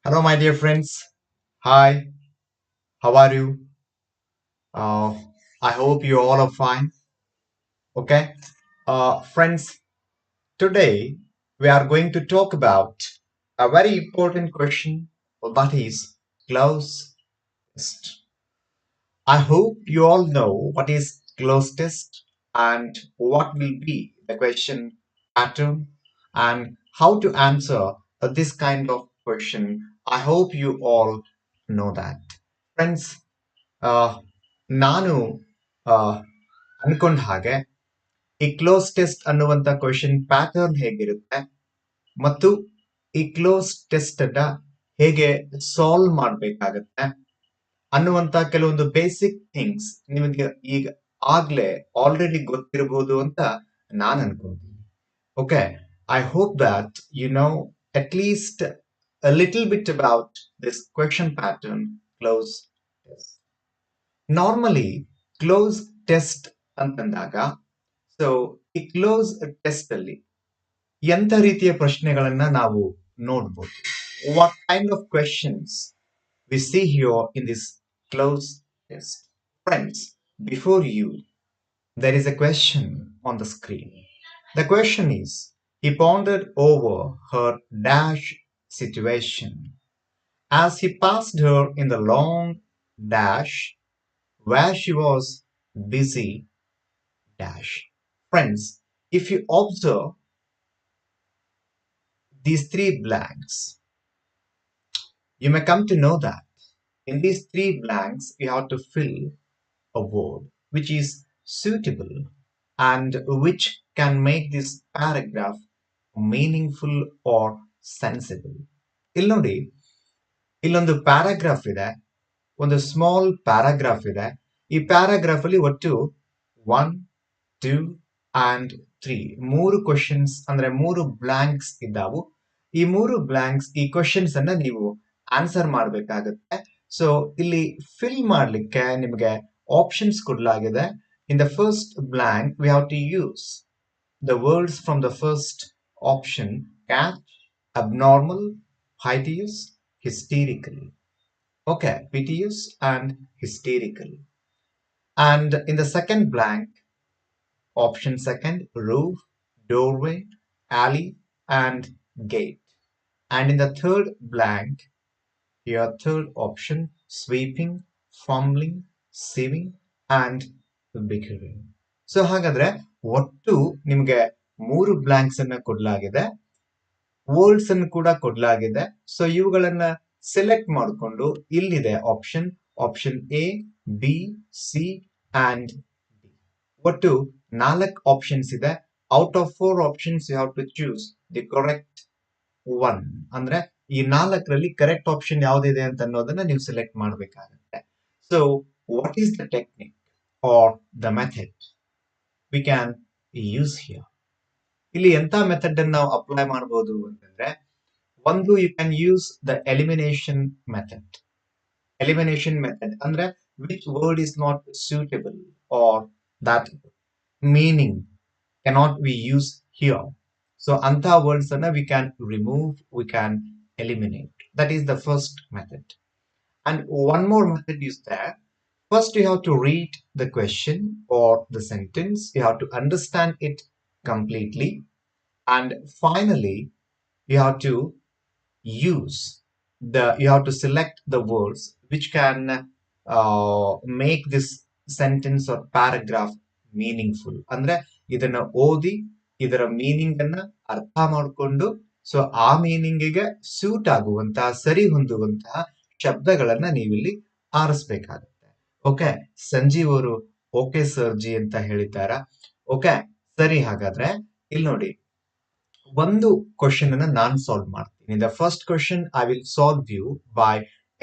Hello, my dear friends. Hi, how are you? Uh, I hope you all are fine. Okay. Friends, today we are going to talk about a very important question, that is close test. I hope you all know what is close test and what will be the question pattern and how to answer this kind of question. I hope you all know that. Friends, ಆ, ನಾನು ಆ, ಅನ್ಕೊಂಡ ಹಾಗೆ ಈ close test ಅನ್ನುವಂತ question pattern ಹೇಗಿರುತ್ತೆ ಮತ್ತು ಈ ಕ್ಲೋಸ್ ಟೆಸ್ಟ್ ಅನ್ನ ಹೇಗೆ ಸಾಲ್ವ್ ಮಾಡ್ಬೇಕಾಗತ್ತೆ ಅನ್ನುವಂತ ಕೆಲವೊಂದು ಬೇಸಿಕ್ ಥಿಂಗ್ಸ್ ನಿಮಗೆ ಈಗ ಆಗ್ಲೇ ಆಲ್ರೆಡಿ ಗೊತ್ತಿರಬಹುದು ಅಂತ ನಾನು ಅನ್ಕೊಂತೀನಿ. Okay, I hope that you know at least a little bit about this question pattern close test. Normally, close test ಅಂತಂದಾಗ ಸೊ ಈ ಕ್ಲೋಸ್ ಟೆಸ್ಟ್ ಅಲ್ಲಿ ಎಂಥ ರೀತಿಯ ಪ್ರಶ್ನೆಗಳನ್ನ ನಾವು ನೋಡ್ಬೋದು. What kind of questions we see here in this close test. Friends, before you there is a question on the screen. The question is, he pondered over her dash situation as he passed her in the long dash where she was busy dash. Friends, if you observe these three blanks, you may come to know that in these three blanks you have to fill a word which is suitable and which can make this paragraph meaningful or sensible. ಇಲ್ಲಿ ನೋಡಿ, ಇಲ್ಲೊಂದು paragraph ಇದೆ, ಒಂದು small paragraph ಇದೆ. ಈ paragraph ಅಲ್ಲಿ ಒಟ್ಟು 1, 2 and 3 ಮೂರು ಕ್ವಶನ್ಸ್ ಅಂದ್ರೆ ಮೂರು ಬ್ಲಾಂಕ್ಸ್ ಇದ್ದಾವು. ಈ ಮೂರು ಬ್ಲಾಂಕ್ಸ್ ಈ ಕ್ವಶನ್ಸ್ ಅನ್ನ ನೀವು ಆನ್ಸರ್ ಮಾಡಬೇಕಾಗುತ್ತೆ. ಸೊ ಇಲ್ಲಿ ಫಿಲ್ ಮಾಡ್ಲಿಕ್ಕೆ ನಿಮಗೆ ಆಪ್ಷನ್ಸ್ ಕೊಡಲಾಗಿದೆ. In the first blank we have to use the words from the first option: catch, abnormal, piteous, hysterical. Okay, piteous and hysterical. And in the second blank, option second, roof, doorway, alley, and gate. And in the third blank, your third option, sweeping, fumbling, sieving, and bickering. So ಹಾಗಾದ್ರೆ ಒಟ್ಟು ನಿಮಗೆ ಮೂರು blanks ಅನ್ನ ಕೊಡಲಾಗಿದೆ, words ಅನ್ನು ಕೂಡ ಕೊಡಲಾಗಿದೆ. So ಇವುಗಳನ್ನ ಸೆಲೆಕ್ಟ್ ಮಾಡಿಕೊಂಡು ಇಲ್ಲಿದೆ option, option A, B, C and D. ಒಟ್ಟು 4 ಆಪ್ಷನ್ಸ್ ಇದೆ. Out of 4 options you have to choose the correct one. ಅಂದ್ರೆ ಈ 4ರಲ್ಲಿ ಕರೆಕ್ಟ್ ಆಪ್ಷನ್ ಯಾವ್ದಿದೆ ಅಂತ ಅನ್ನೋದನ್ನ ನೀವು ಸೆಲೆಕ್ಟ್ ಮಾಡಬೇಕಾಗುತ್ತೆ. So what is the technique or the method we can use here? ಇಲ್ಲಿ ಎಂತ ಮೆಥಡ್ ಅನ್ನು ನಾವು ಅಪ್ಲೈ ಮಾಡಬಹುದು ಅಂತಂದ್ರೆ, ಒಂದು you can use the elimination method. Elimination method ಅಂದ್ರೆ which word is not suitable or that meaning cannot be used here. So anta words anna we can remove, we can eliminate. That is the first method. And one more method is there. First you have to read the question or the sentence. You have to understand it completely. And finally you have to you have to select the words which can make this sentence or paragraph meaningful. ಅಂದ್ರೆ ಇದನ್ನ ಓದಿ ಇದರ meaning ಅನ್ನ ಅರ್ಥ ಮಾಡಿಕೊಂಡು so ಆ ಮೀನಿಂಗಿಗೆ suit ಆಗುವಂತಹ, ಸರಿ ಹೊಂದುವಂತಹ ಶಬ್ದಗಳನ್ನ ನೀವಿಲ್ಲಿ ಆರಿಸ್ಬೇಕಾಗುತ್ತೆ. ಓಕೆ, ಸಂಜೀವ್ ಅವರು ಓಕೆ ಸರ್ ಜಿ ಅಂತ ಹೇಳಿದ್ದಾರ. ಓಕೆ ಸರಿ, ಹಾಗಾದ್ರೆ ಇಲ್ಲಿ ನೋಡಿ, ಒಂದು ಕ್ವಶನ್ ಅನ್ನ ನಾನು ಸಾಲ್ವ್ ಮಾಡ್ತೀನಿ. The first question I will solve you by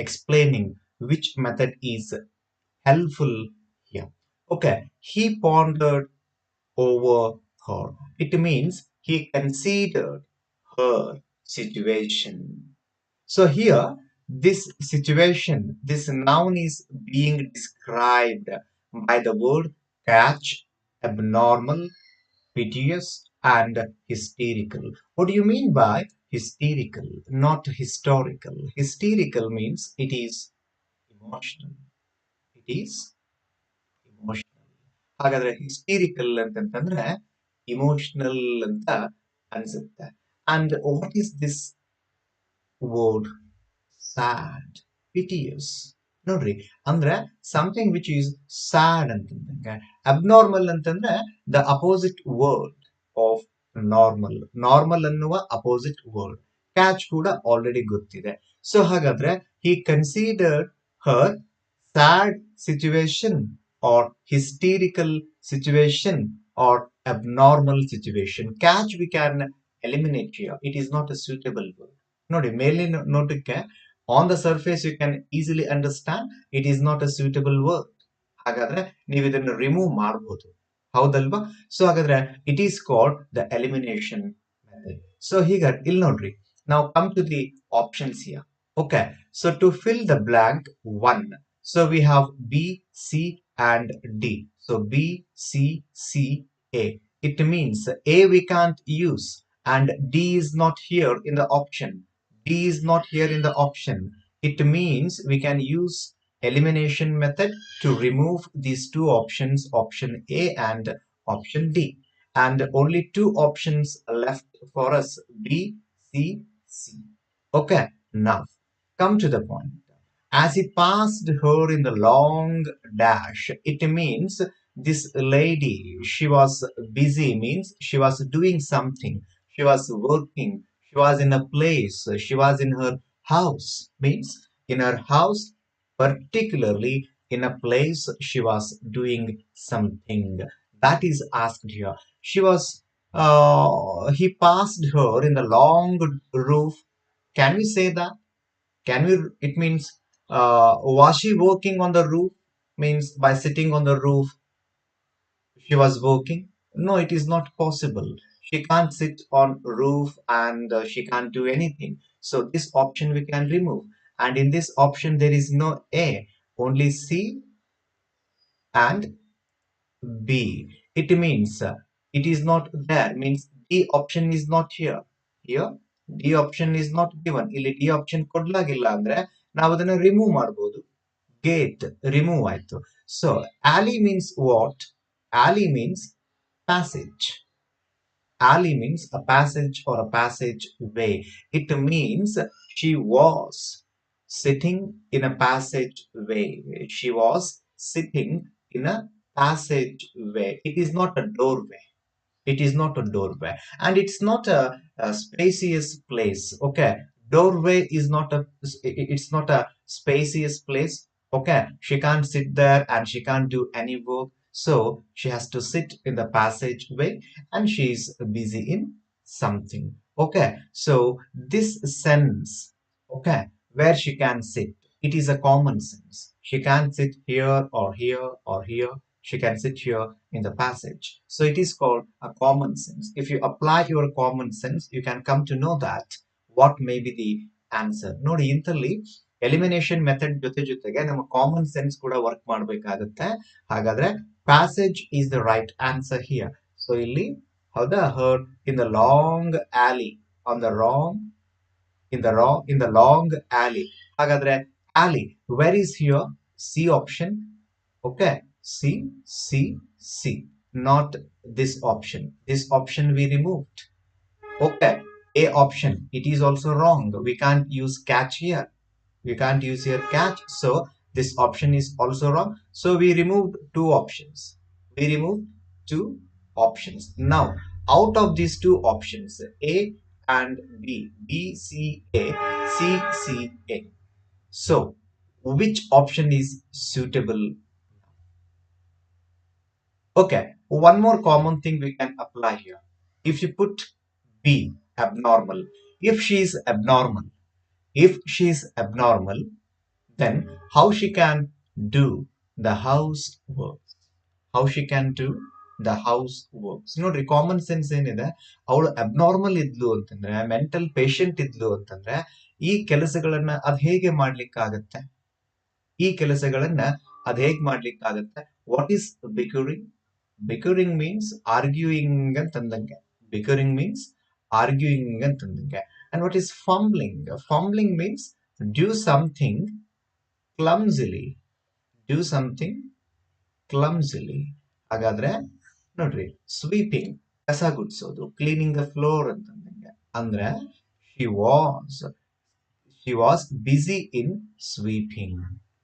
explaining which method is helpful here. Okay, he pondered over her. It means he considered her situation. So here, this situation, this noun is being described by the word catch, abnormal, piteous, and hysterical. What do you mean by hysterical, not historical. Hysterical means it is emotional. It is emotional. ಹಾಗಾದ್ರೆ hysterical ಅಂತಂತಂದ್ರೆ emotional ಅಂತ ಅನ್ಸುತ್ತೆ. And what is this word? Sad, piteous. ನೋಡ್ರಿ ಅಂದ್ರೆ something which is sad ಅಂತಂದಂಗೆ. Abnormal ಅಂತಂದ್ರೆ the opposite word of normal. Normal ಅನ್ನುವ opposite word. Catch ಕೂಡ ಆಲ್ರೆಡಿ ಗೊತ್ತಿದೆ. ಸೊ ಹಾಗಾದ್ರೆ he considered her sad situation or hysterical situation or abnormal situation. Catch we can eliminate here. It is not a suitable word. ನೋಡಿ ಮೇಲಿನ ನೋಟಕ್ಕೆ on the surface you can easily understand it is not a suitable word. ಹಾಗಾದ್ರೆ ನೀವು ಇದನ್ನು remove ಮಾಡಬಹುದು, ಹೌದಲ್ವಾ? So ಹಾಗಾದ್ರೆ it is called the elimination method. So ಈಗ ಇಲ್ಲಿ ನೋಡ್ರಿ, ನಾವು come to the options here. Okay, so to fill the blank 1, so we have B, C and D. So B, C, C, A. It means A we can't use and D is not here in the option. D is not here in the option. It means we can use elimination method to remove these two options, option A and option D. And only two options left for us, B, C, C. Okay, now come to the point. As he passed her in the long dash, it means this lady, she was busy, means she was doing something, she was working, she was in a place, she was in her house, means in her house, particularly in a place she was doing something. That is asked here. She was, he passed her in the long roof. Can we say that? Can we? It means, was she working on the roof? Means by sitting on the roof, she was working? No, it is not possible. She can't sit on roof and she can't do anything. So this option we can remove. And in this option there is no A, only C and B. It means it is not there. Means D option is not here. Here D option is not given. ಇಲ್ಲಿ D option ಕೊಡ್ಲಾಗಿಲ್ಲ ಅಂದ್ರೆ ನಾವು ಅದನ್ನ remove ಮಾಡಬಹುದು. Gate remove ಆಯ್ತು. So alley means what? Alley means passage. Alley means a passage or a passage way. It means she was sitting in a passage way. She was sitting in a passage way. It is not a doorway. It is not a doorway, and it's not a spacious place. Okay, doorway is not a, it's not a spacious place. Okay, she can't sit there and she can't do any work, so she has to sit in the passageway and she's busy in something. Okay, so this sense, okay, where she can sit, it is a common sense. She can't sit here or here or here. She can sit here in the passage. So it is called a common sense. If you apply your common sense, you can come to know that what may be the answer. ನೋಡಿ ಇಂತಲ್ಲಿ elimination method ಜೊತೆ ಜೊತೆಗೆ ನಮ್ಮ common sense ಕೂಡ work ಮಾಡಬೇಕಾಗುತ್ತೆ. ಹಾಗಾದ್ರೆ passage is the right answer here. So ಇಲ್ಲಿ ಹೌದಾ, heard in the long ಆಲಿ, on the wrong, in the long alley. ಹಾಗಾದ್ರೆ alley, where is here? C option. Okay, C, C, C, not this option. This option we removed. Okay, A option, it is also wrong. We can't use catch here. We can't use here catch. So this option is also wrong. So we removed two options. We removed two options. Now, out of these two options, A and B, B, C, A, C, C, A. So, which option is suitable? Okay, one more common thing we can apply here. If you put B, abnormal, if she is abnormal, if she is abnormal, then how she can do the housework? How she can do the houseworks? ನೋಡ್ರಿ, common sense ಏನಿದೆ, ಅವಳು abnormal ಇದ್ಲು ಅಂತಂದ್ರೆ, mental patient ಇದ್ಲು ಅಂತಂದ್ರೆ, ಈ ಕೆಲಸಗಳನ್ನ ಅದ್ ಹೇಗೆ ಮಾಡ್ಲಿಕ್ಕಾಗತ್ತೆ? ಈ ಕೆಲಸಗಳನ್ನ ಅದ್ ಹೇಗ್ ಮಾಡ್ಲಿಕ್ಕಾಗತ್ತೆ? What is bickering? Bickering means arguing ಅಂತಂದಂಗೆ. ಬಿಕರಿಂಗ್ ಮೀನ್ಸ್ ಆರ್ಗ್ಯೂಯಿಂಗ್ ಅಂತಂದಂಗೆ. And what is fumbling? Fumbling means do something clumsily. Do something clumsily. Hagadre, nodri, sweeping, kasa gudsodu, cleaning the floor antandenge. Andre, she was she was busy in sweeping.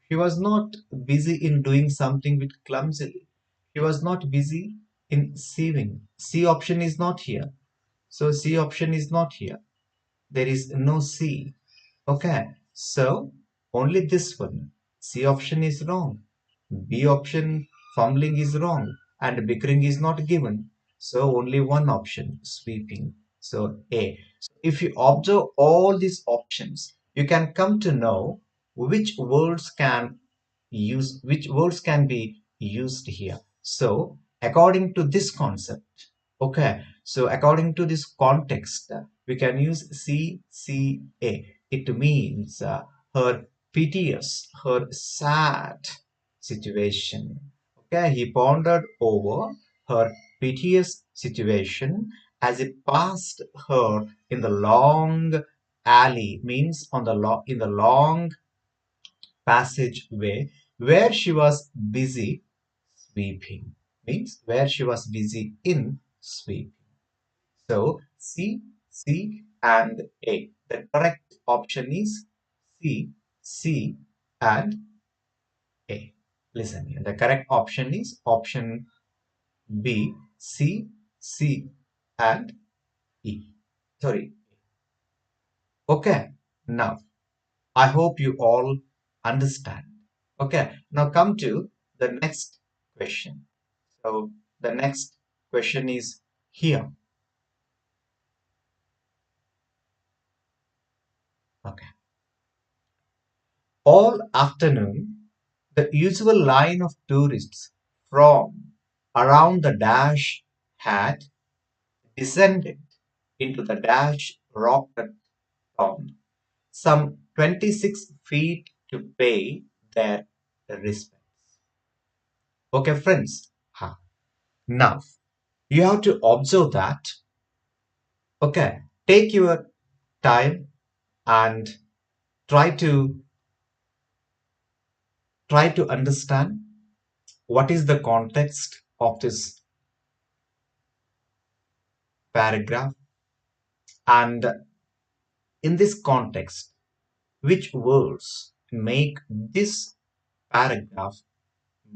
She was not busy in doing something with clumsily. She was not busy in sieving. C option is not here. So C option is not here. There is no C. Okay. So only this one. C option is wrong. B option, fumbling, is wrong. And bickering is not given. So only one option, sweeping. So A. So if you observe all these options, you can come to know which words can be used here. So according to this concept, okay, so according to this context, we can use CCA. It means her piteous, her sad situation. Okay, he pondered over her piteous situation as he passed her in the long alley, means on the in the long passageway where she was busy sweeping, means where she was busy in sweeping. So C and A. The correct option is C and A. Listen here. The correct option is option B, C and E. Sorry. Okay. Now, I hope you all understand. Okay. Now come to the next question. So the next question is here. Okay. All afternoon, the usual line of tourists from around the dash had descended into the dash rocket tomb, some 26 feet to pay their respects. Okay, friends. Now, you have to observe that. Okay, take your time and try to understand what is the context of this paragraph, and in this context, which words make this paragraph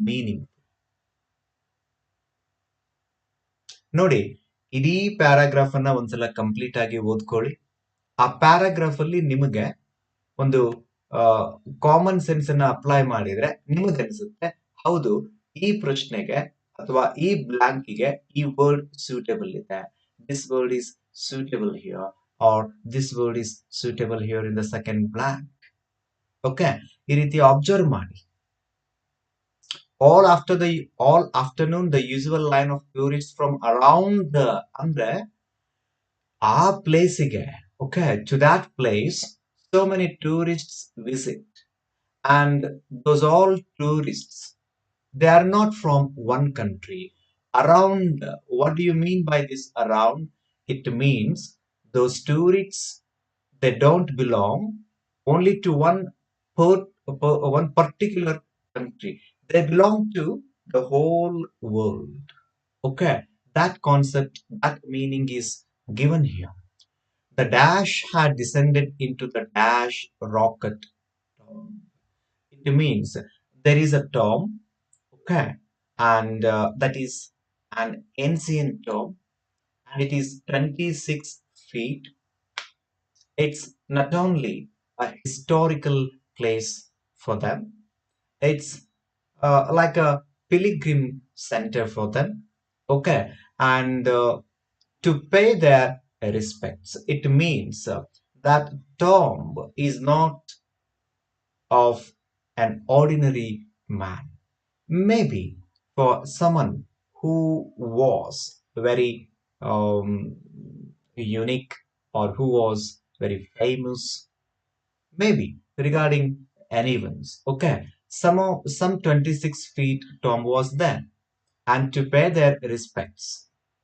meaningful. ನೋಡಿ, ಇಡೀ paragraph ಅನ್ನ ಒಂದ್ಸಲ complete ಆಗಿ ಓದ್ಕೊಳ್ಳಿ. ಆ paragraph ಅಲ್ಲಿ ನಿಮಗೆ ಒಂದು ಕಾಮನ್ ಸೆನ್ಸ್ ಅನ್ನ ಅಪ್ಲೈ ಮಾಡಿದ್ರೆ ನಿಮಗನ್ಸುತ್ತೆ ಹೌದು ಈ ಪ್ರಶ್ನೆಗೆ ಅಥವಾ ಈ ಬ್ಲಾಂಕಿಗೆ ಈ ವರ್ಡ್ ಸೂಟೇಬಲ್ ಇದೆ, this word is suitable here, or this word is suitable here in the second blank. Okay, ಈ ರೀತಿ ಅಬ್ಸರ್ವ್ ಮಾಡಿ. all afternoon the usual line of tourists from around the ಅಂದ್ರೆ ಆ ಪ್ಲೇಸಿಗೆ, okay, to that place so many tourists visit, and those all tourists, they are not from one country. Around, what do you mean by this around? It means those tourists, they don't belong only to one particular country. They belong to the whole world. Okay, that concept, that meaning is given here. The dash had descended into the dash rocket tomb. It means there is a tomb, okay, and that is an ancient tomb, and it is 26 feet. It's not only a historical place for them, it's like a pilgrim center for them, okay, and to pay their respects. It means that tomb is not of an ordinary man. Maybe for someone who was very unique, or who was very famous, maybe regarding anyone's. Okay, some 26 feet tomb was there, and to pay their respects.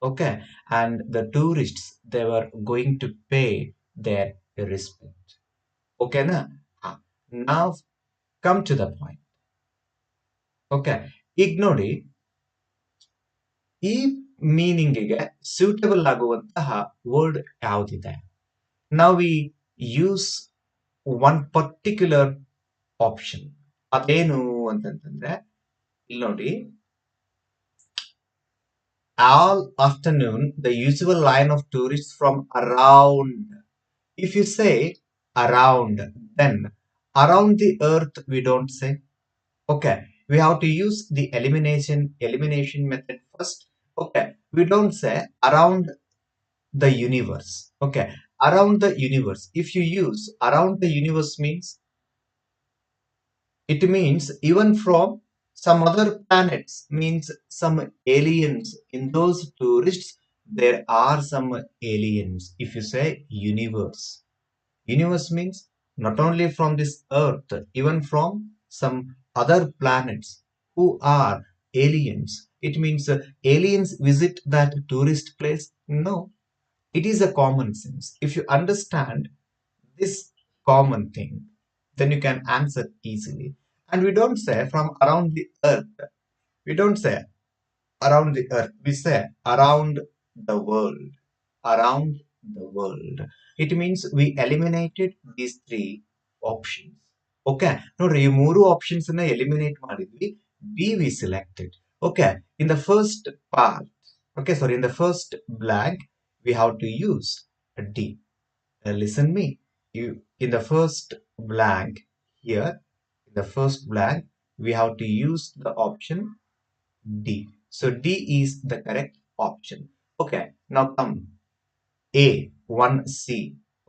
Okay, and the tourists, they were going to pay their respect. Okay na? Now come to the point. Okay, ಈಗ ನೋಡಿ, ಈ ಮೀನಿಂಗಿಗೆ suitable ಆಗುವಂತಹ word ಯಾವುದಿದೆ? ನಾವು we use one particular option. ಅದೇನು ಅಂತಂತಂದ್ರೆ, ಇಲ್ಲಿ ನೋಡಿ, all afternoon the usual line of tourists from around. If you say around, then around the earth we don't say. Okay, we have to use the elimination method first. Okay, we don't say around the universe. Okay, around the universe, if you use around the universe means, it means even from some other planets, means some aliens. In those tourists, there are some aliens. If you say universe, universe means not only from this earth, even from some other planets who are aliens. It means aliens visit that tourist place? No, it is a common sense. If you understand this common thing, then you can answer easily. And we don't say from around the earth. We don't say around the earth. We say around the world. Around the world. It means we eliminated these three options. Okay. ನೋಡ್ರಿ, ಈ ಮೂರು options ಅನ್ನ eliminate ಮಾಡಿದ್ವಿ. B we selected. Okay. In the first part, okay, sorry, in the first blank, we have to use a D. Listen me. You in the first blank here, in the first blank, we have to use the option D. So D is the correct option. Okay, now come A, 1C.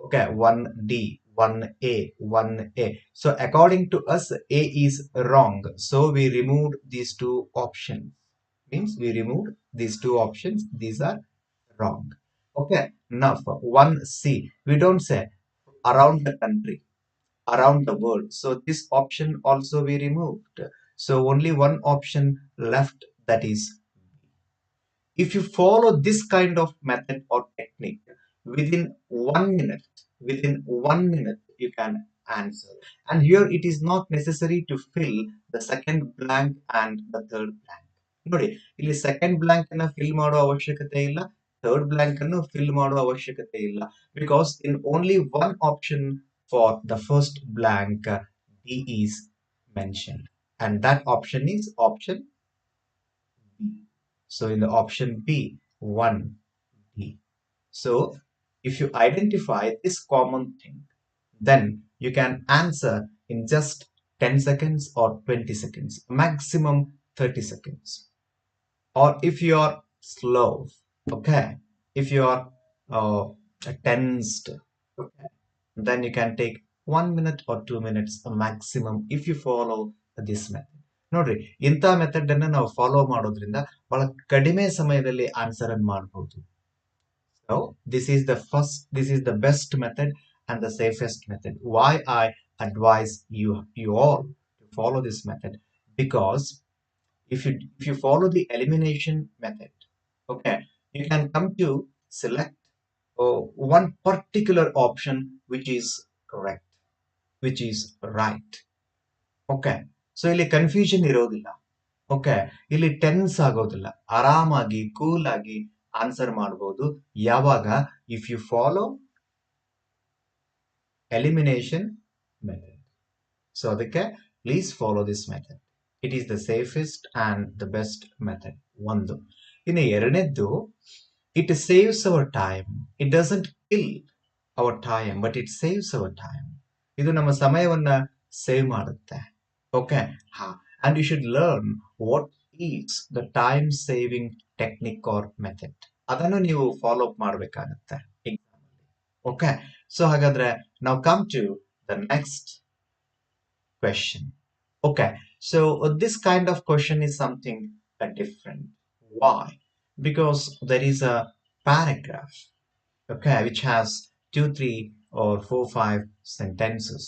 Okay, 1D, 1A, 1A. So according to us, A is wrong. So we removed these two options. Means we removed these two options. These are wrong. Okay, now for 1C, we don't say around the country, around the world. So this option also we removed. So only one option left, that is, if you follow this kind of method or technique, within 1 minute, you can answer. And here it is not necessary to fill the second blank and the third blank. ನೋಡಿ, ಇಲ್ಲಿ second blank ಅನ್ನ fill ಮಾಡೋ ಅವಶ್ಯಕತೆ ಇಲ್ಲ, third blank ಅನ್ನು fill ಮಾಡೋ ಅವಶ್ಯಕತೆ ಇಲ್ಲ. Because in only one option for the first blank D is mentioned, and that option is option B. So in the option B, 1D. So if you identify this common thing, then you can answer in just 10 seconds or 20 seconds, maximum 30 seconds. Or if you are slow, okay, if you are tensed, okay, then you can take 1 minute or 2 minutes maximum if you follow this method. ನೋಡ್ರಿ, ಇಂಥ method ಅನ್ನ ನಾವು follow ಮಾಡೋದ್ರಿಂದ ಬಹಳ ಕಡಿಮೆ ಸಮಯದಲ್ಲಿ answer ಅನ್ನು ಮಾಡಬಹುದು. So this is the best method and the safest method. Why I advise you all to follow this method? Because if you follow the elimination method, okay, you can come to select one particular option which is correct, which is right. Okay, so ಇಲ್ಲಿ confusion ಇರೋದಿಲ್ಲ. Okay, ಇಲ್ಲಿ tense ಆಗೋದಿಲ್ಲ, ಆರಾಮಾಗಿ cool ಆಗಿ answer ಮಾಡಬಹುದು. ಯಾವಾಗ? If you follow elimination method. So ಅದಕ್ಕೆ please follow this method. It is the safest and the best method. ಒಂದು. ಇನ್ನು ಎರಡನೇದ್ದು, it saves our time. It doesn't kill our time, but it saves our time. ಇದು ನಮ್ಮ ಸಮಯವನ್ನ save ಮಾಡುತ್ತೆ. Okay, ಹಾ. And you should learn what is the time saving technique or method. ಅದನ್ನು ನೀವು ಫಾಲೋ ಅಪ್ ಮಾಡಬೇಕಾಗತ್ತೆ ಎಕ್ಸಾಮ್. ಓಕೆ, ಸೊ ಹಾಗಾದ್ರೆ ನಾವು come to the next question. Okay, so this kind of question is something different. Why? Because there is a paragraph, okay, which has 2, 3, or 4, 5 sentences.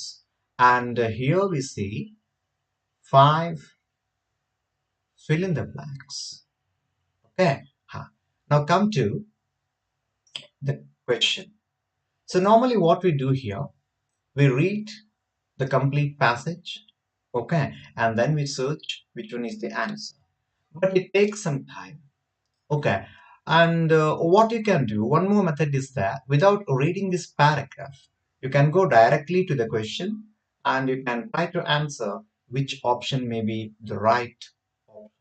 And here we see 5 fill in the blanks. Okay, now come to the question. So normally what we do here, we read the complete passage, okay, and then we search which one is the answer. But it takes some time, okay. And what you can do, one more method is that without reading this paragraph, you can go directly to the question and you can try to answer which option may be the right option.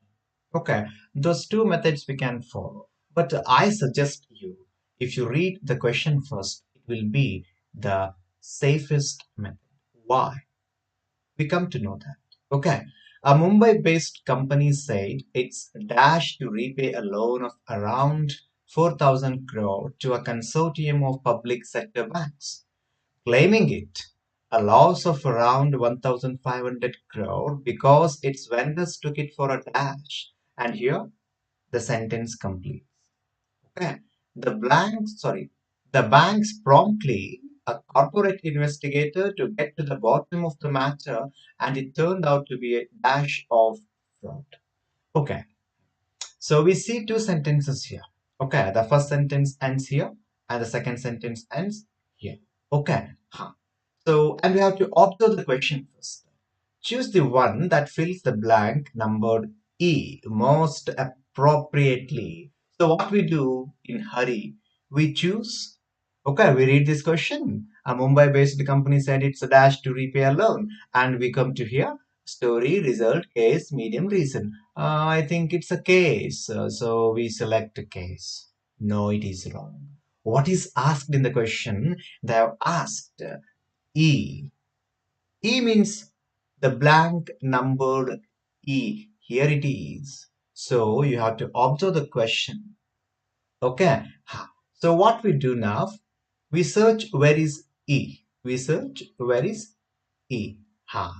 Okay, those two methods we can follow. But I suggest you, if you read the question first, it will be the safest method. Why? We come to know that. Okay, a Mumbai-based company said it's dashed to repay a loan of around 4,000 crore to a consortium of public sector banks, claiming it a loss of around 1,500 crore because its vendors took it for a dash. And here the sentence completes. Okay. The banks promptly a corporate investigator to get to the bottom of the matter, and it turned out to be a dash of fraud. Okay. So we see two sentences here. Okay. The first sentence ends here, and the second sentence ends here. Okay. Huh. So, and we have to observe the question first. Choose the one that fills the blank numbered E most appropriately. So what we do in hurry, we choose, okay, we read this question. A Mumbai-based company said it's a dash to repay a loan. And we come to here, story, result, case, medium, reason. I think it's a case. So we select a case. No, it is wrong. What is asked in the question? They have asked E. E means the blank numbered E. Here it is. So you have to observe the question. Okay. So what we do now, we search where is E. We search where is E. Ha.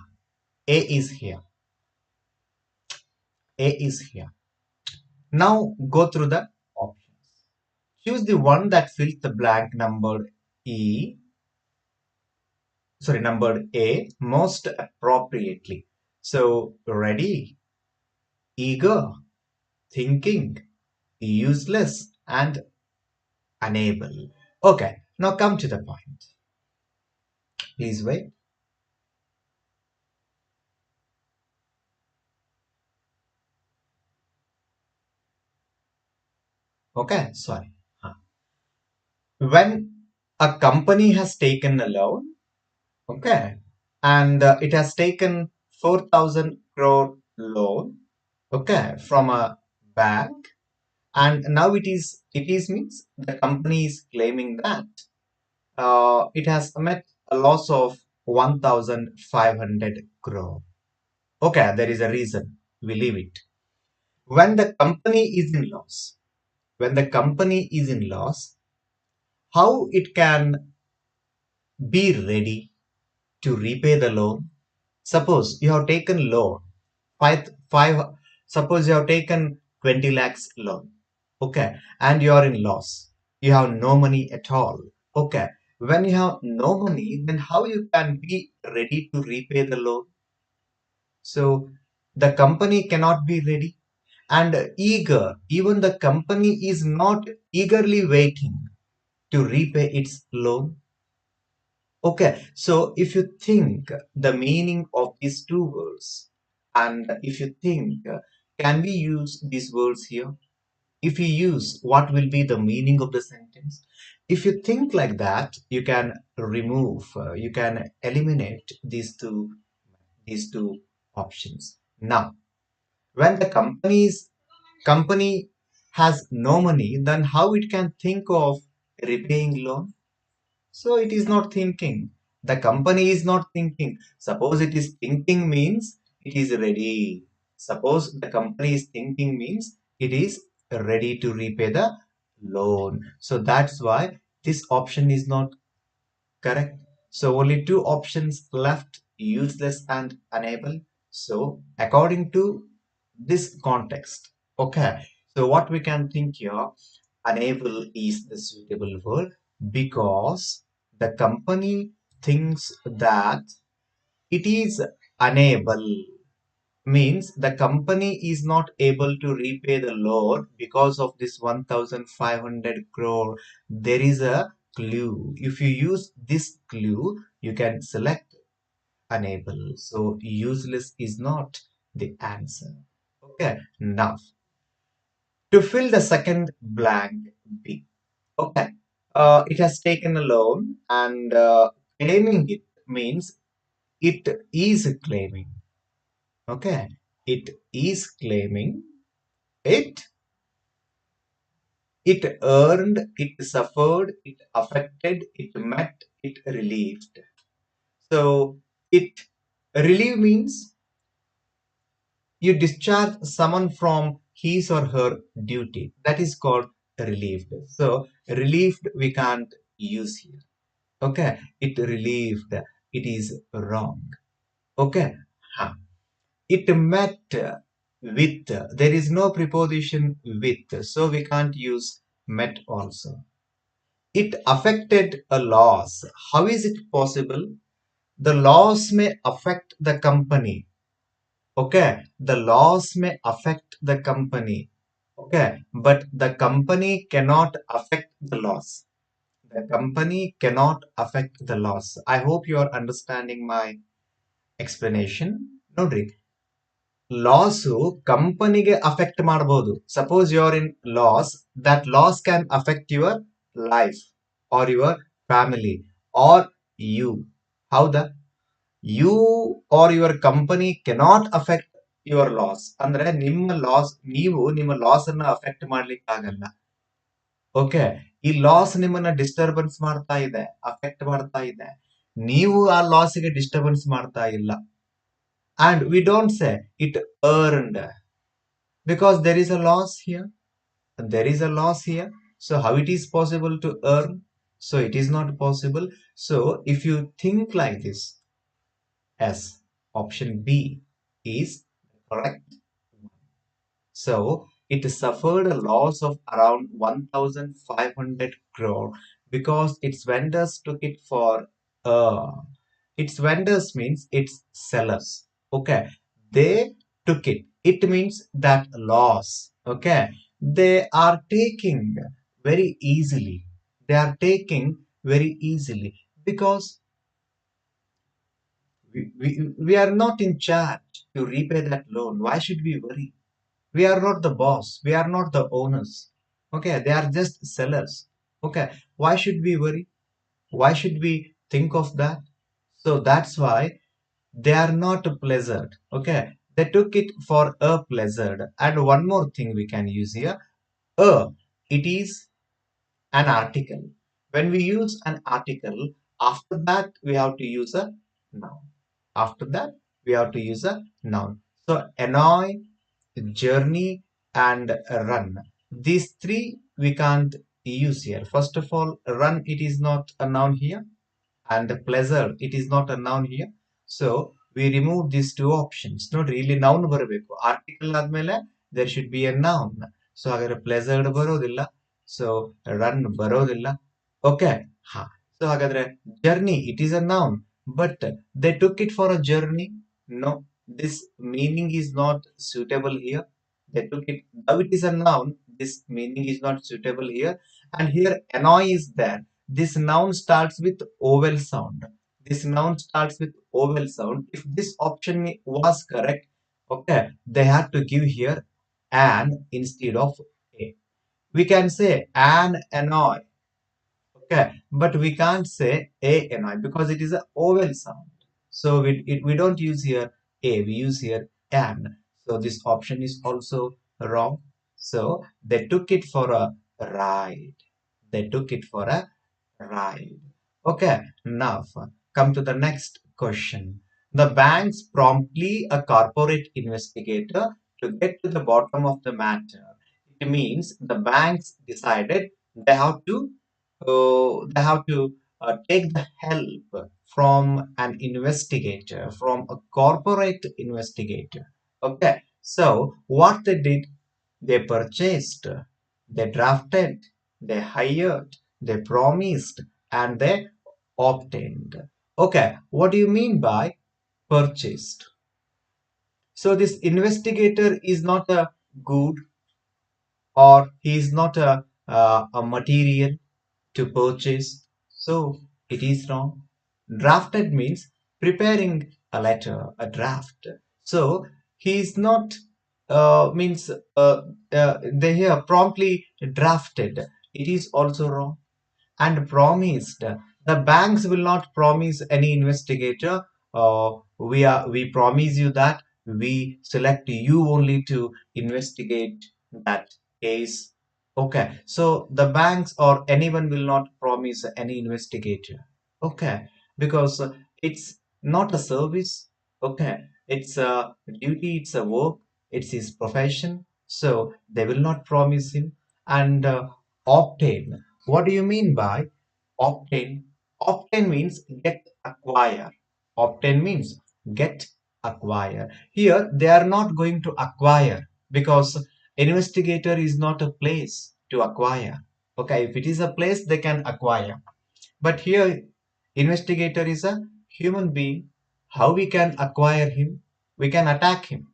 A is here. A is here. Now go through the options. Choose the one that fills the blank numbered E. Sorry, numbered A most appropriately. So ready, eager, thinking, useless, and unable. Okay, now come to the point. Please wait. Okay, sorry. When a company has taken a loan, okay, and it has taken 4,000 crore loan, okay, from a bank, and now it is means the company is claiming that it has met a loss of 1,500 crore. Okay, there is a reason. We leave it. When the company is in loss, when the company is in loss, how it can be ready to repay the loan? Suppose you have taken loan, five, suppose you have taken 20 lakhs loan, okay, and you are in loss. You have no money at all, okay. When you have no money, then how you can be ready to repay the loan? So the company cannot be ready and eager. Even the company is not eagerly waiting to repay its loan. Okay, so if you think the meaning of these two words, and if you think, can we use these words here? If you use, what will be the meaning of the sentence? If you think like that, you can remove, you can eliminate these two options. Now, when the company has no money, then how it can think of repaying loan? So it is not thinking. The company is not thinking. Suppose it is thinking means it is ready. Suppose the company is thinking means it is ready to repay the loan. So that's why this option is not correct. So only two options left, useless and unable. So according to this context, okay. So what we can think here, unable is the suitable word because the company thinks that it is unable, means the company is not able to repay the loan because of this 1,500 crore. There is a clue. If you use this clue, you can select unable. So useless is not the answer. Okay, now to fill the second blank B. Okay, it has taken a loan and claiming it means it is claiming. Okay, it is claiming it. It earned, it suffered, it affected, it met, it relieved. So it relieve means you discharge someone from his or her duty. That is called relieved. So relieved we can't use here. Okay, it relieved. It is wrong. Okay. Huh. It met with. There is no preposition with, so we can't use met also. It affected a loss. How is it possible? The loss may affect the company. Okay, the loss may affect the company. Okay, but the company cannot affect the loss. The company cannot affect the loss. I hope you are understanding my explanation. Nodri, loss companyಗೆ affect ಮಾಡಬಹುದು. Suppose you are in loss, that loss can affect your life or your family or you. ಹೌದಾ? You or your company cannot affect your loss. ಅಂದ್ರೆ ನಿಮ್ಮ loss ನೀವು ನಿಮ್ಮ loss ಅನ್ನ affect ಮಾಡ್ಲಿಕ್ಕೆ ಆಗಲ್ಲ. Okay, ಈ ಲಾಸ್ ನಿಮ್ಮನ್ನ ಡಿಸ್ಟರ್ಬೆನ್ಸ್ ಮಾಡ್ತಾ ಇದೆ, ಅಫೆಕ್ಟ್ ಮಾಡ್ತಾ ಇದೆ. ನೀವು ಆ ಲಾಸ್ಗೆ ಡಿಸ್ಟರ್ಬೆನ್ಸ್ ಮಾಡ್ತಾ ಇಲ್ಲ. And we don't say it earned because there is a loss here. There is a loss here. So how it is possible to earn? So it is not possible. So if you think like this, as option B is correct. So it suffered a loss of around 1,500 crore because its vendors took it for its vendors means its sellers. Okay, they took it. It means that loss. Okay, they are taking very easily. They are taking very easily because we are not in charge to repay that loan. Why should we worry? We are not the boss. We are not the owners. Okay, they are just sellers. Okay, why should we worry? Why should we think of that? So that's why they are not pleasured. Okay, they took it for a pleasured. And one more thing we can use here, it is an article. When we use an article, after that we have to use a noun. After that we have to use a noun. So annoy, journey, and run. These three we can't use here. First of all, run, it is not a noun here, and pleasure, it is not a noun here. So we remove these two options. Not really noun ಬರಬೇಕು. Article ಆದ್ಮೇಲೆ there should be a noun. So ಹಾಗಾದ್ರೆ pleasured ಬರೋದಿಲ್ಲ. So run ಬರೋದಿಲ್ಲ. Okay. ಹಾ. So ಹಾಗಾದ್ರೆ journey, it is a noun. But they took it for a journey. No, this meaning is not suitable here. They took it, though it is a noun, this meaning is not suitable here. And here annoy is there. This noun starts with vowel sound. This noun starts with vowel sound. If this option was correct, okay, they had to give here an instead of a. We can say an annoy, okay, but we can't say a annoy because it is a vowel sound. So we don't use here a, we use here an. So this option is also wrong. So they took it for a ride. They took it for a ride. Okay, now come to the next question. The banks promptly a corporate investigator to get to the bottom of the matter. It means the banks decided they have to take the help from an investigator, from a corporate investigator. Okay, so what they did, they purchased, they drafted, they hired, they promised, and they obtained. Okay, what do you mean by purchased? So this investigator is not a good, or he is not a material to purchase. So it is wrong. Drafted means preparing a letter, a draft. So he is not means they here promptly drafted. It is also wrong. And promised. The banks will not promise any investigator. We promise you that we select you only to investigate that case. Okay, so the banks or anyone will not promise any investigator. Okay, because it's not a service. Okay, it's a duty, it's a work, it's his profession. So they will not promise him. And obtain. What do you mean by obtain? Obtain means get, acquire. Obtain means get, acquire. Here they are not going to acquire because investigator is not a place to acquire. Okay, if it is a place they can acquire. But here investigator is a human being. How we can acquire him? We can attack him.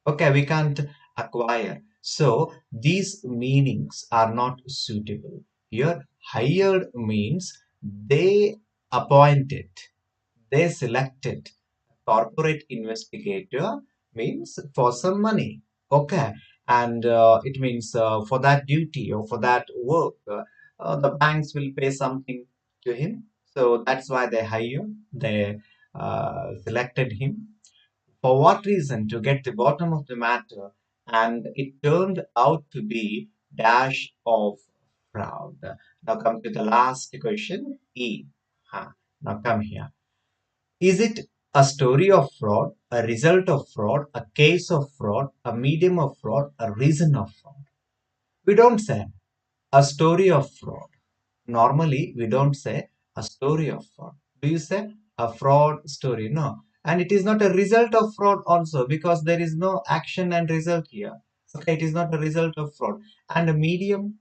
Okay, we can't acquire. So these meanings are not suitable. Here, hired means they appointed, they selected. Corporate investigator means for some money. Okay, and it means for that duty or for that work, the banks will pay something to him. So that's why they hire, they selected him. For what reason? To get the bottom of the matter, and it turned out to be dash of fraud. Now come to the last question, E. Huh. Now come here. Is it a story of fraud, a result of fraud, a case of fraud, a medium of fraud, a reason of fraud? We don't say a story of fraud. Normally, we don't say a story of fraud. Do you say a fraud story? No. And it is not a result of fraud also because there is no action and result here. Okay, it is not a result of fraud. And a medium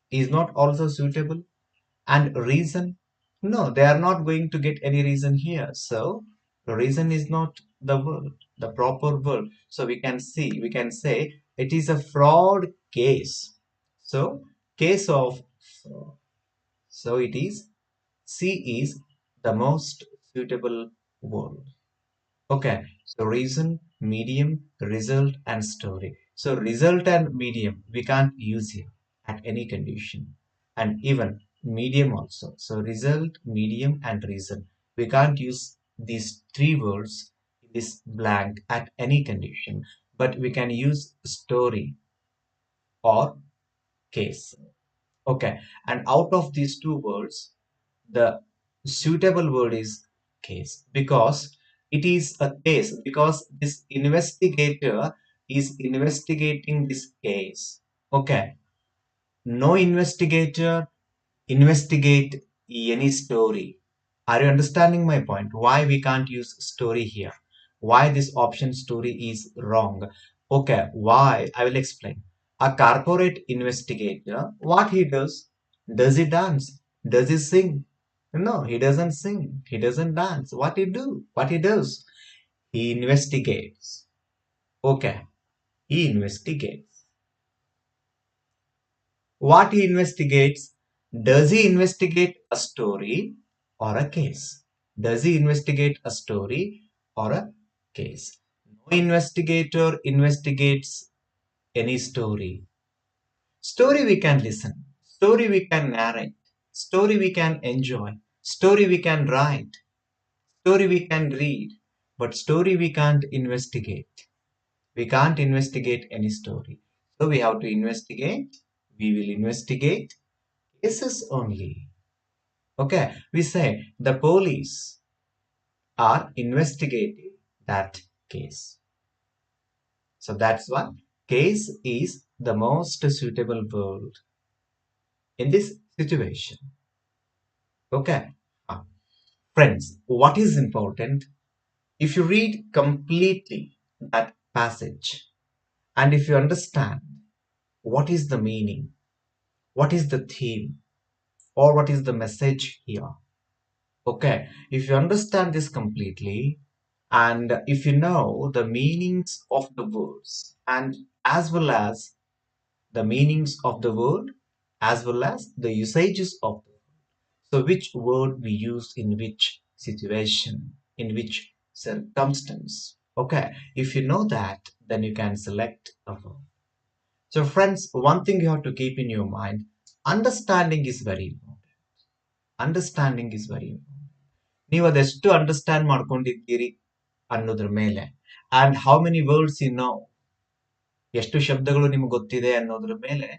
is not also suitable. And reason? No, they are not going to get any reason here. So the reason is not the word, the proper word. So we can say it is a fraud case. So case of fraud. So it is C is the most suitable word. Okay, so reason, medium, result, and story. So result and medium we can't use here at any condition, and even medium also. So result, medium, and reason. We can't use these three words in this blank at any condition, but we can use story or case. Okay, and out of these two words, the suitable word is case because it is a case because this investigator is investigating this case. Okay, no investigator investigate any story. Are you understanding my point? Why we can't use story here? Why this option story is wrong? Okay, why? I will explain. A corporate investigator, what he does he dance? Does he sing? No, he doesn't sing. He doesn't dance. What he do? What he does? He investigates. Okay, he investigates. What he investigates? Does he investigate a story or a case? Does he investigate a story or a case? No investigator investigates any story. Story we can listen, story we can narrate, story we can enjoy, story we can write, story we can read, but story we can't investigate. We can't investigate any story. So we have to investigate. We will investigate cases only. Okay, we say the police are investigating that case. So that's why case is the most suitable word in this situation. Okay, Ah, friends, what is important? If you read completely that passage and if you understand what is the meaning, what is the theme, or what is the message here, okay, if you understand this completely, and if you know the meanings of the words, and as well as the meanings of the word, as well as the usages of the word, So which word we use in which situation, in which circumstance. Okay, if you know that, then you can select a verb. So friends, one thing you have to keep in your mind, understanding is very important. Understanding is very important. ನೀವು ಅದೆಷ್ಟು understand ಮಾಡ್ಕೊಂಡಿದ್ದೀರಿ ಅನ್ನೋದ್ರ ಮೇಲೆ and how many words you know, ಎಷ್ಟು ಶಬ್ದಗಳು ನಿಮ್ಗೆ ಗೊತ್ತಿದೆ ಅನ್ನೋದ್ರ ಮೇಲೆ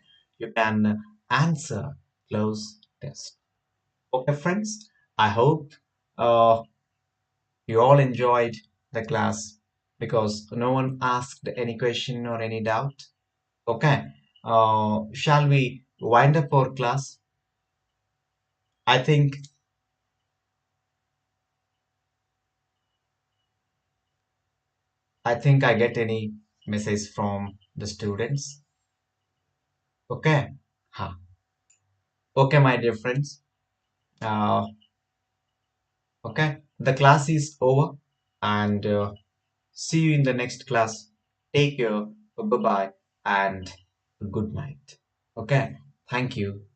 you can answer close test. Okay, friends, I hope uh, you all enjoyed the class because no one asked any question or any doubt. Okay, shall we wind up our class? I think I get any message from the students. Okay, huh. Okay, my dear friends. Uh, okay, the class is over, and see you in the next class. Take care. Bye bye, and good night. Okay, thank you.